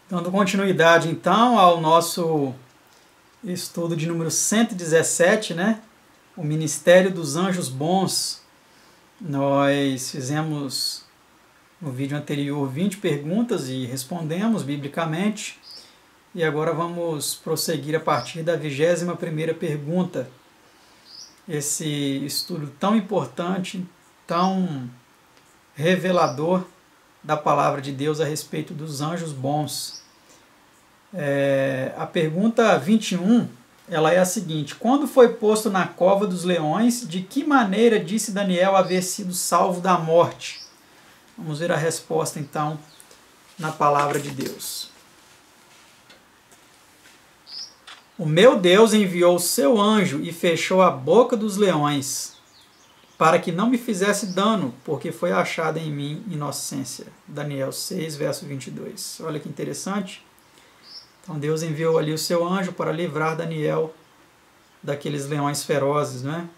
Dando continuidade, então, ao nosso estudo de número 117, né? O Ministério dos Anjos Bons. Nós fizemos no vídeo anterior 20 perguntas e respondemos biblicamente. E agora vamos prosseguir a partir da 21ª pergunta. Esse estudo tão importante, tão revelador da palavra de Deus a respeito dos anjos bons. A pergunta 21, ela é a seguinte: quando foi posto na cova dos leões, de que maneira disse Daniel haver sido salvo da morte? Vamos ver a resposta então na palavra de Deus. O meu Deus enviou o seu anjo e fechou a boca dos leões, para que não me fizesse dano, porque foi achada em mim inocência. Daniel 6, verso 22. Olha que interessante. Então Deus enviou ali o seu anjo para livrar Daniel daqueles leões ferozes, né?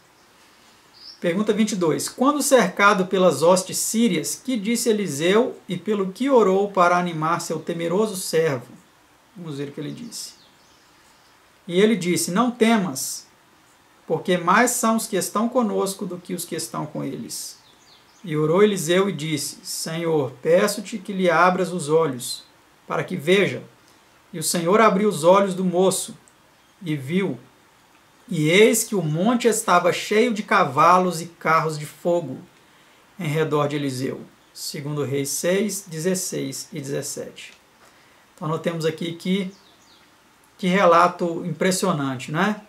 Pergunta 22. Quando cercado pelas hostes sírias, que disse Eliseu e pelo que orou para animar seu temeroso servo? Vamos ver o que ele disse. E ele disse: não temas, porque mais são os que estão conosco do que os que estão com eles. E orou Eliseu e disse: Senhor, peço-te que lhe abras os olhos, para que veja. E o Senhor abriu os olhos do moço, e viu. E eis que o monte estava cheio de cavalos e carros de fogo em redor de Eliseu. 2 Reis 6, 16 e 17. Então notemos aqui que relato impressionante, né?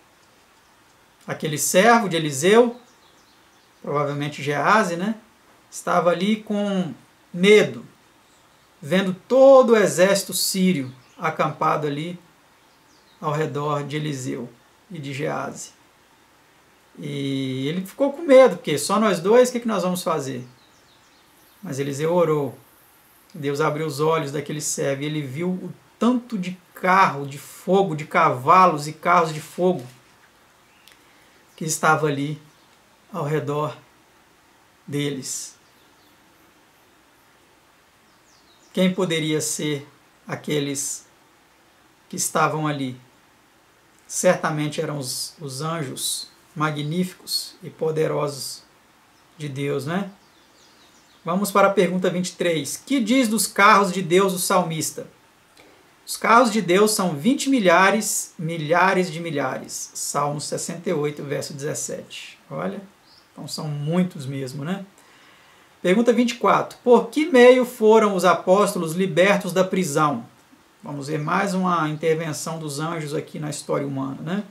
Aquele servo de Eliseu, provavelmente Geazi, né? Estava ali com medo, vendo todo o exército sírio acampado ali ao redor de Eliseu e de Geazi. E ele ficou com medo, porque só nós dois, o que nós vamos fazer? Mas Eliseu orou. Deus abriu os olhos daquele servo e ele viu o tanto de carro de fogo, de cavalos e carros de fogo que estava ali ao redor deles. Quem poderia ser aqueles que estavam ali? Certamente eram os anjos magníficos e poderosos de Deus, né? Vamos para a pergunta 23. Que diz dos carros de Deus o salmista? Os carros de Deus são 20 milhares, milhares de milhares. Salmo 68, verso 17. Olha, então são muitos mesmo, né? Pergunta 24. Por que meio foram os apóstolos libertos da prisão? Vamos ver mais uma intervenção dos anjos aqui na história humana, né?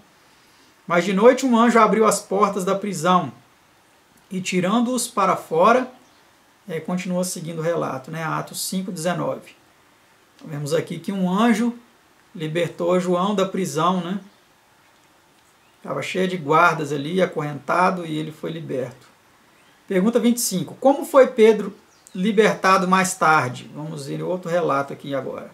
Mas de noite um anjo abriu as portas da prisão e tirando-os para fora, continua seguindo o relato, né? Atos 5, 19. Vemos aqui que um anjo libertou João da prisão, né? Estava cheio de guardas ali, acorrentado, e ele foi liberto. Pergunta 25. Como foi Pedro libertado mais tarde? Vamos ver outro relato aqui agora.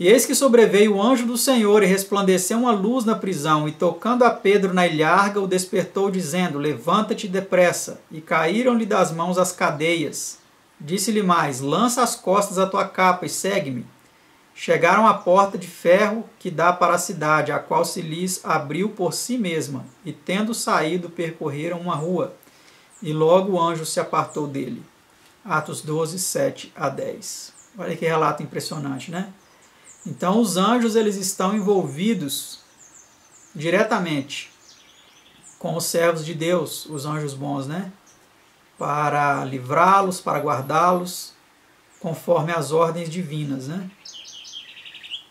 E eis que sobreveio o anjo do Senhor e resplandeceu uma luz na prisão, e tocando a Pedro na ilharga, o despertou, dizendo: levanta-te depressa. E caíram-lhe das mãos as cadeias. Disse-lhe mais: lança as costas a tua capa e segue-me. Chegaram à porta de ferro que dá para a cidade, a qual se lhes abriu por si mesma, e tendo saído, percorreram uma rua, e logo o anjo se apartou dele. Atos 12, 7 a 10. Olha que relato impressionante, né? Então os anjos, eles estão envolvidos diretamente com os servos de Deus, os anjos bons, né? Para livrá-los, para guardá-los, conforme as ordens divinas, né?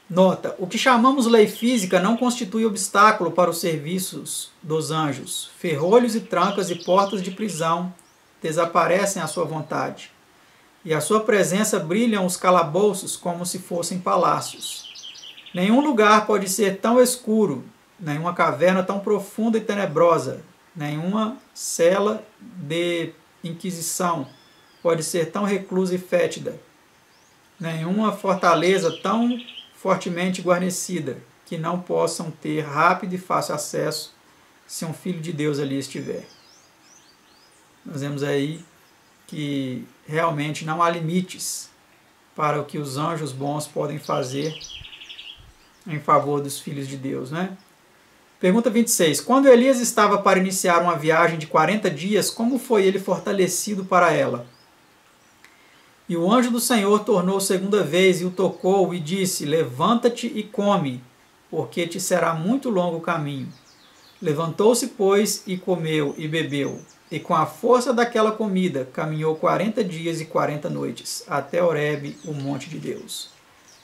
Nota, o que chamamos lei física não constitui obstáculo para os serviços dos anjos. Ferrolhos e trancas e portas de prisão desaparecem à sua vontade, e à sua presença brilham os calabouços como se fossem palácios. Nenhum lugar pode ser tão escuro, nenhuma caverna tão profunda e tenebrosa, nenhuma cela de inquisição pode ser tão reclusa e fétida, nenhuma fortaleza tão fortemente guarnecida que não possam ter rápido e fácil acesso se um filho de Deus ali estiver. Nós vemos aí que realmente não há limites para o que os anjos bons podem fazer em favor dos filhos de Deus, né? Pergunta 26. Quando Elias estava para iniciar uma viagem de 40 dias, como foi ele fortalecido para ela? E o anjo do Senhor tornou segunda vez e o tocou e disse: levanta-te e come, porque te será muito longo o caminho. Levantou-se, pois, e comeu e bebeu. E com a força daquela comida, caminhou 40 dias e 40 noites, até Horebe, o monte de Deus.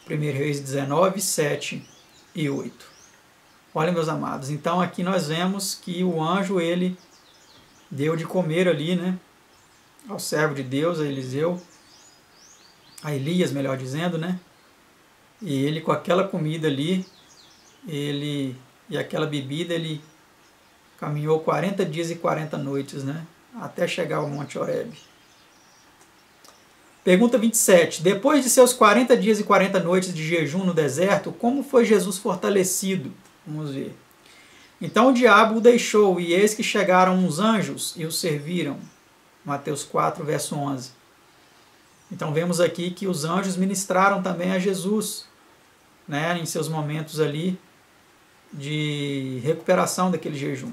1 Reis 19, 7 e 8. Olha, meus amados, então aqui nós vemos que o anjo, ele deu de comer ali, né, ao servo de Deus, a Eliseu, a Elias, melhor dizendo, né, e ele com aquela comida ali, e aquela bebida, ele caminhou 40 dias e 40 noites, né, até chegar ao Monte Horebe. Pergunta 27. Depois de seus 40 dias e 40 noites de jejum no deserto, como foi Jesus fortalecido? Vamos ver. Então o diabo o deixou, e eis que chegaram uns anjos e o serviram. Mateus 4, verso 11. Então vemos aqui que os anjos ministraram também a Jesus, né, em seus momentos ali de recuperação daquele jejum.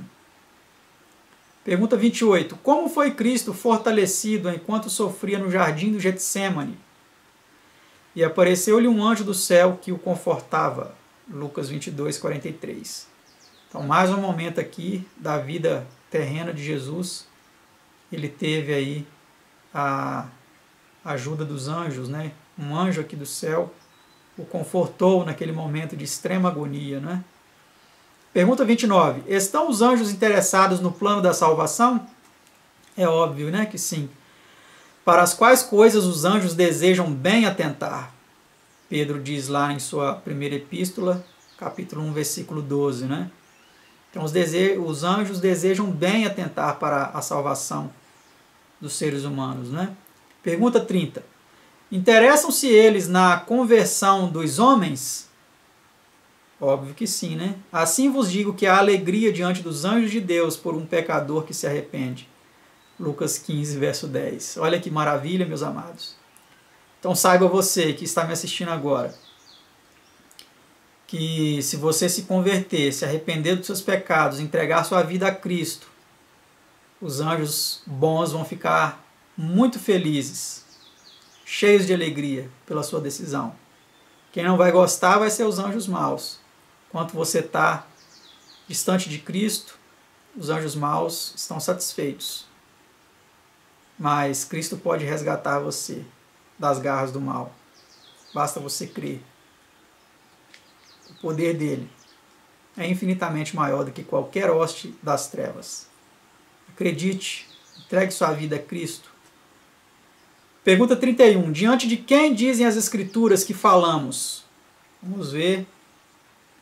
Pergunta 28. Como foi Cristo fortalecido enquanto sofria no jardim do Getsêmani? E apareceu-lhe um anjo do céu que o confortava. Lucas 22, 43. Então, mais um momento aqui da vida terrena de Jesus. Ele teve aí a ajuda dos anjos, né? Um anjo aqui do céu o confortou naquele momento de extrema agonia, né? Pergunta 29. Estão os anjos interessados no plano da salvação? É óbvio, né, que sim. Para as quais coisas os anjos desejam bem atentar? Pedro diz lá em sua primeira epístola, capítulo 1, versículo 12, né? Então os anjos desejam bem atentar para a salvação dos seres humanos, né? Pergunta 30. Interessam-se eles na conversão dos homens? Óbvio que sim, né? Assim vos digo que há alegria diante dos anjos de Deus por um pecador que se arrepende. Lucas 15, verso 10. Olha que maravilha, meus amados. Então saiba você que está me assistindo agora, que se você se converter, se arrepender dos seus pecados, entregar sua vida a Cristo, os anjos bons vão ficar muito felizes, cheios de alegria pela sua decisão. Quem não vai gostar vai ser os anjos maus. Enquanto você está distante de Cristo, os anjos maus estão satisfeitos. Mas Cristo pode resgatar você das garras do mal. Basta você crer. O poder dele é infinitamente maior do que qualquer hoste das trevas. Acredite, entregue sua vida a Cristo. Pergunta 31. Diante de quem dizem as Escrituras que falamos? Vamos ver.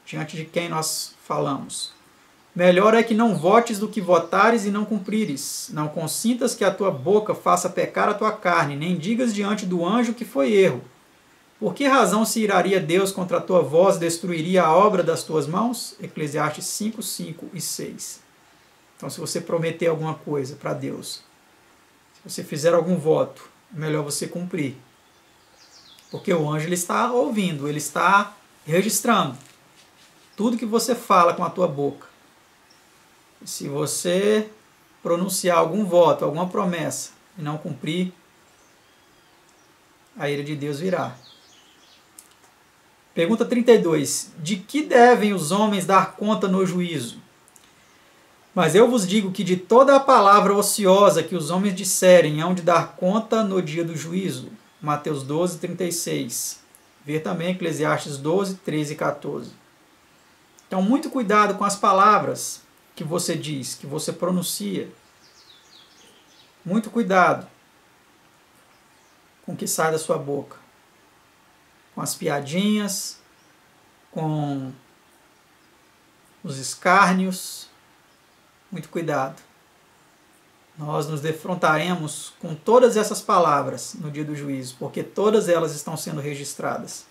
Diante de quem nós falamos. Melhor é que não votes do que votares e não cumprires. Não consintas que a tua boca faça pecar a tua carne, nem digas diante do anjo que foi erro. Por que razão se iraria Deus contra a tua voz e destruiria a obra das tuas mãos? Eclesiastes 5, 5 e 6. Então, se você prometer alguma coisa para Deus, se você fizer algum voto, é melhor você cumprir. Porque o anjo ele está ouvindo, ele está registrando tudo que você fala com a tua boca. Se você pronunciar algum voto, alguma promessa e não cumprir, a ira de Deus virá. Pergunta 32. De que devem os homens dar conta no juízo? Mas eu vos digo que de toda a palavra ociosa que os homens disserem, hão de dar conta no dia do juízo. Mateus 12, 36. Ver também Eclesiastes 12, 13 e 14. Então, muito cuidado com as palavras que você diz, que você pronuncia. Muito cuidado com o que sai da sua boca. Com as piadinhas, com os escárnios. Muito cuidado. Nós nos defrontaremos com todas essas palavras no dia do juízo, porque todas elas estão sendo registradas.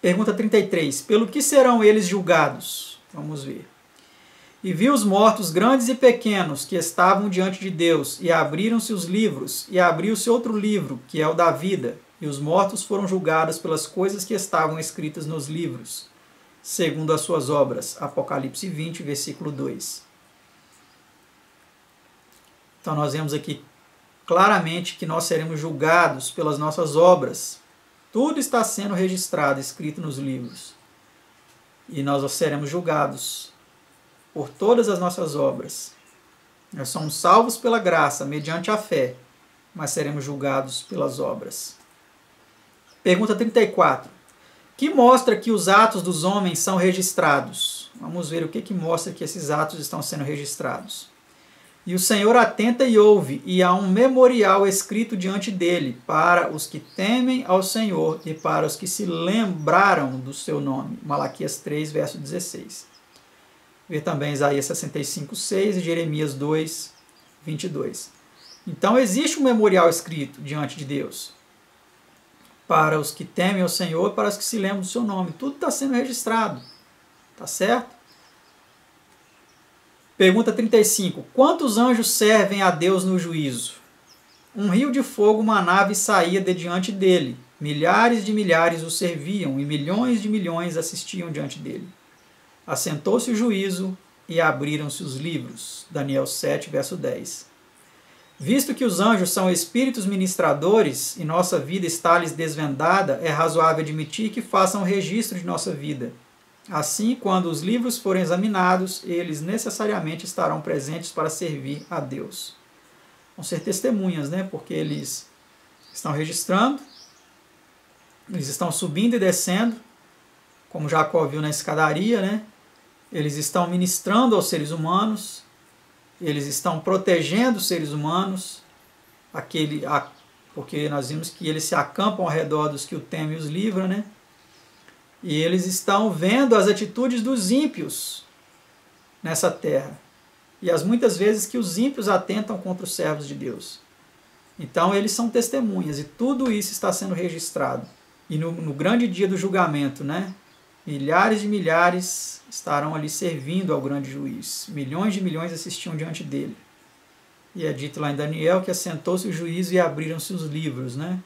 Pergunta 33. Pelo que serão eles julgados? Vamos ver. E vi os mortos grandes e pequenos que estavam diante de Deus, e abriram-se os livros, e abriu-se outro livro, que é o da vida, e os mortos foram julgados pelas coisas que estavam escritas nos livros, segundo as suas obras. Apocalipse 20, versículo 2. Então nós vemos aqui claramente que nós seremos julgados pelas nossas obras. Tudo está sendo registrado, escrito nos livros. E nós seremos julgados por todas as nossas obras. Nós somos salvos pela graça, mediante a fé, mas seremos julgados pelas obras. Pergunta 34. Que mostra que os atos dos homens são registrados? Vamos ver o que mostra que esses atos estão sendo registrados. E o Senhor atenta e ouve, e há um memorial escrito diante dele, para os que temem ao Senhor e para os que se lembraram do seu nome. Malaquias 3, verso 16. Vê também Isaías 65, 6 e Jeremias 2, 22. Então existe um memorial escrito diante de Deus, para os que temem ao Senhor e para os que se lembram do seu nome. Tudo está sendo registrado. Tá certo? Pergunta 35. Quantos anjos servem a Deus no juízo? Um rio de fogo, uma nave saía de diante dele. Milhares de milhares o serviam e milhões de milhões assistiam diante dele. Assentou-se o juízo e abriram-se os livros. Daniel 7, verso 10. Visto que os anjos são espíritos ministradores e nossa vida está-lhes desvendada, é razoável admitir que façam registro de nossa vida. Assim, quando os livros forem examinados, eles necessariamente estarão presentes para servir a Deus. Vão ser testemunhas, né? Porque eles estão registrando, eles estão subindo e descendo, como Jacó viu na escadaria, né? Eles estão ministrando aos seres humanos, eles estão protegendo os seres humanos, porque nós vimos que eles se acampam ao redor dos que o temem e os livram, né? E eles estão vendo as atitudes dos ímpios nessa terra. E as muitas vezes que os ímpios atentam contra os servos de Deus. Então eles são testemunhas e tudo isso está sendo registrado. E no grande dia do julgamento, né? Milhares de milhares estarão ali servindo ao grande juiz. Milhões de milhões assistiam diante dele. E é dito lá em Daniel que assentou-se o juízo e abriram-se os livros, né?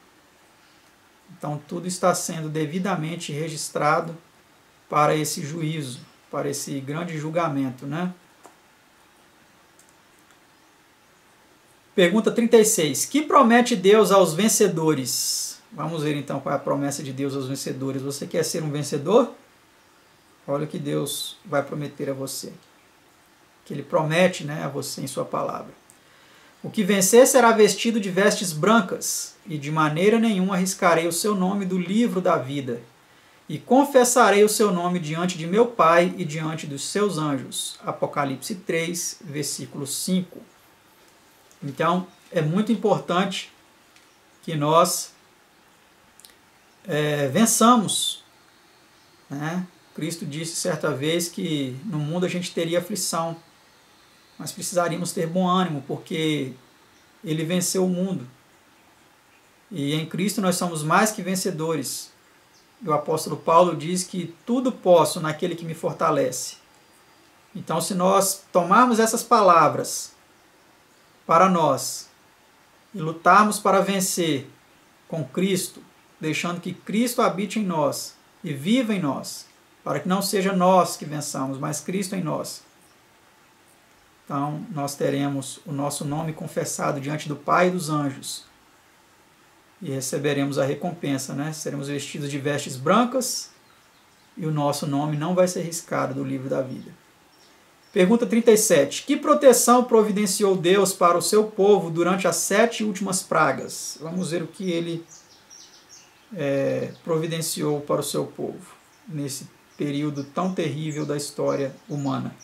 Então tudo está sendo devidamente registrado para esse juízo, para esse grande julgamento, né? Pergunta 36. Que promete Deus aos vencedores? Vamos ver então qual é a promessa de Deus aos vencedores. Você quer ser um vencedor? Olha o que Deus vai prometer a você. Que Ele promete, né, a você em sua palavra. O que vencer será vestido de vestes brancas, e de maneira nenhuma arriscarei o seu nome do livro da vida, e confessarei o seu nome diante de meu Pai e diante dos seus anjos. Apocalipse 3, versículo 5. Então, é muito importante que nós vençamos, né? Cristo disse certa vez que no mundo a gente teria aflição, mas precisaríamos ter bom ânimo, porque Ele venceu o mundo. E em Cristo nós somos mais que vencedores. O apóstolo Paulo diz que tudo posso naquele que me fortalece. Então, se nós tomarmos essas palavras para nós e lutarmos para vencer com Cristo, deixando que Cristo habite em nós e viva em nós, para que não seja nós que vençamos, mas Cristo em nós, então nós teremos o nosso nome confessado diante do Pai e dos anjos e receberemos a recompensa, né? Seremos vestidos de vestes brancas e o nosso nome não vai ser riscado do livro da vida. Pergunta 37. Que proteção providenciou Deus para o seu povo durante as 7 últimas pragas? Vamos ver o que Ele providenciou para o seu povo nesse período tão terrível da história humana.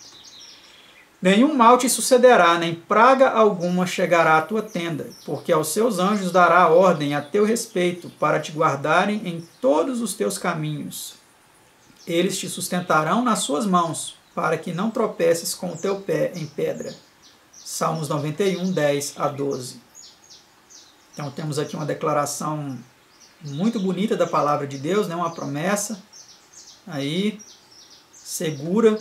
Nenhum mal te sucederá, nem praga alguma chegará à tua tenda, porque aos seus anjos dará ordem a teu respeito, para te guardarem em todos os teus caminhos. Eles te sustentarão nas suas mãos, para que não tropeces com o teu pé em pedra. Salmos 91, 10 a 12. Então temos aqui uma declaração muito bonita da palavra de Deus, né? Uma promessa aí segura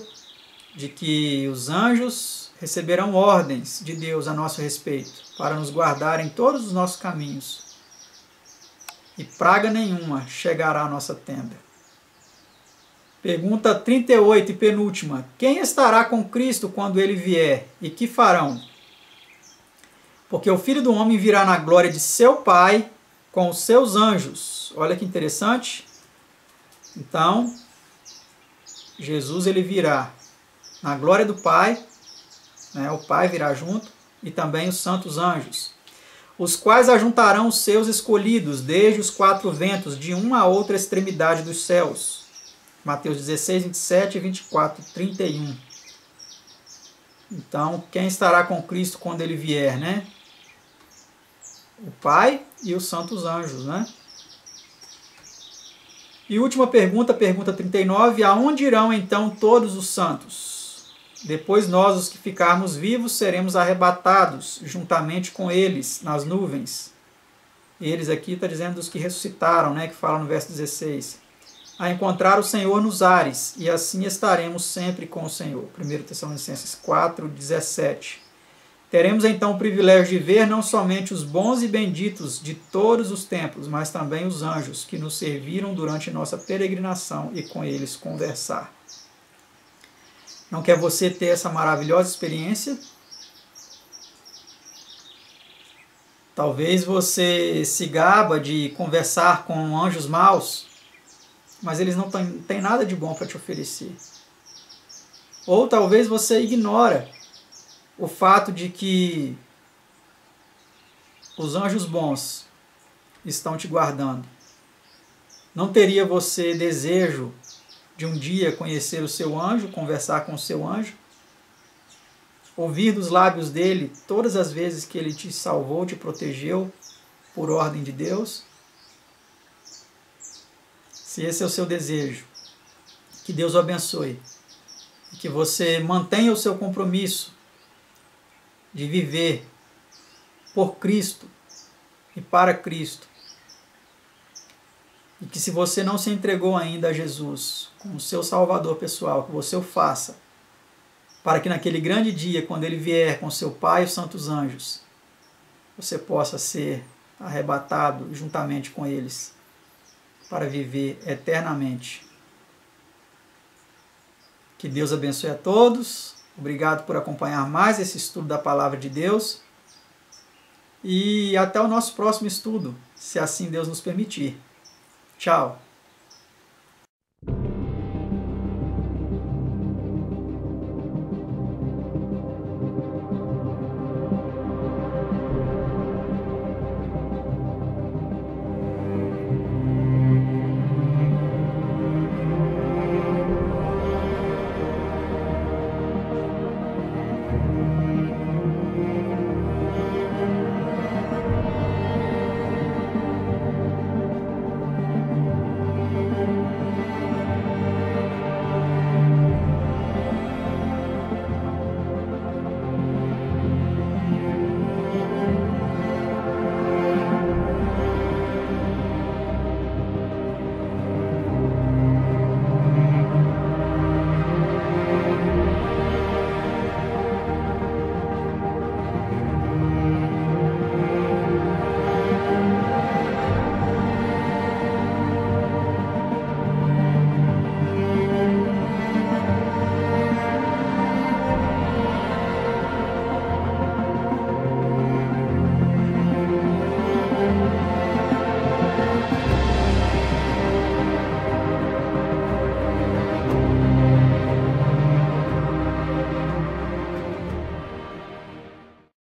de que os anjos receberão ordens de Deus a nosso respeito, para nos guardar em todos os nossos caminhos. e praga nenhuma chegará à nossa tenda. Pergunta 38 e penúltima. Quem estará com Cristo quando ele vier? E que farão? Porque o Filho do Homem virá na glória de seu Pai com os seus anjos. Olha que interessante. Então, Jesus ele virá na glória do Pai, né? O Pai virá junto, e também os santos anjos, os quais ajuntarão os seus escolhidos desde os quatro ventos, de uma a outra extremidade dos céus. Mateus 16, 27 e 24, 31. Então, quem estará com Cristo quando ele vier, né? O Pai e os santos anjos, né? E última pergunta, pergunta 39. Aonde irão então todos os santos? Depois nós, os que ficarmos vivos, seremos arrebatados juntamente com eles nas nuvens. Eles aqui está dizendo dos que ressuscitaram, né? Que fala no verso 16. A encontrar o Senhor nos ares, e assim estaremos sempre com o Senhor. 1 Tessalonicenses 4, 17. Teremos então o privilégio de ver não somente os bons e benditos de todos os tempos, mas também os anjos que nos serviram durante nossa peregrinação e com eles conversar. Não quer você ter essa maravilhosa experiência? Talvez você se gaba de conversar com anjos maus, mas eles não têm nada de bom para te oferecer. Ou talvez você ignora o fato de que os anjos bons estão te guardando. Não teria você desejo de um dia conhecer o seu anjo, conversar com o seu anjo, ouvir dos lábios dele todas as vezes que ele te salvou, te protegeu por ordem de Deus? Se esse é o seu desejo, que Deus o abençoe e que você mantenha o seu compromisso de viver por Cristo e para Cristo. E que se você não se entregou ainda a Jesus como seu Salvador pessoal, que você o faça, para que naquele grande dia, quando ele vier com seu Pai e os santos anjos, você possa ser arrebatado juntamente com eles para viver eternamente. Que Deus abençoe a todos. Obrigado por acompanhar mais esse estudo da Palavra de Deus. E até o nosso próximo estudo, se assim Deus nos permitir. Tchau.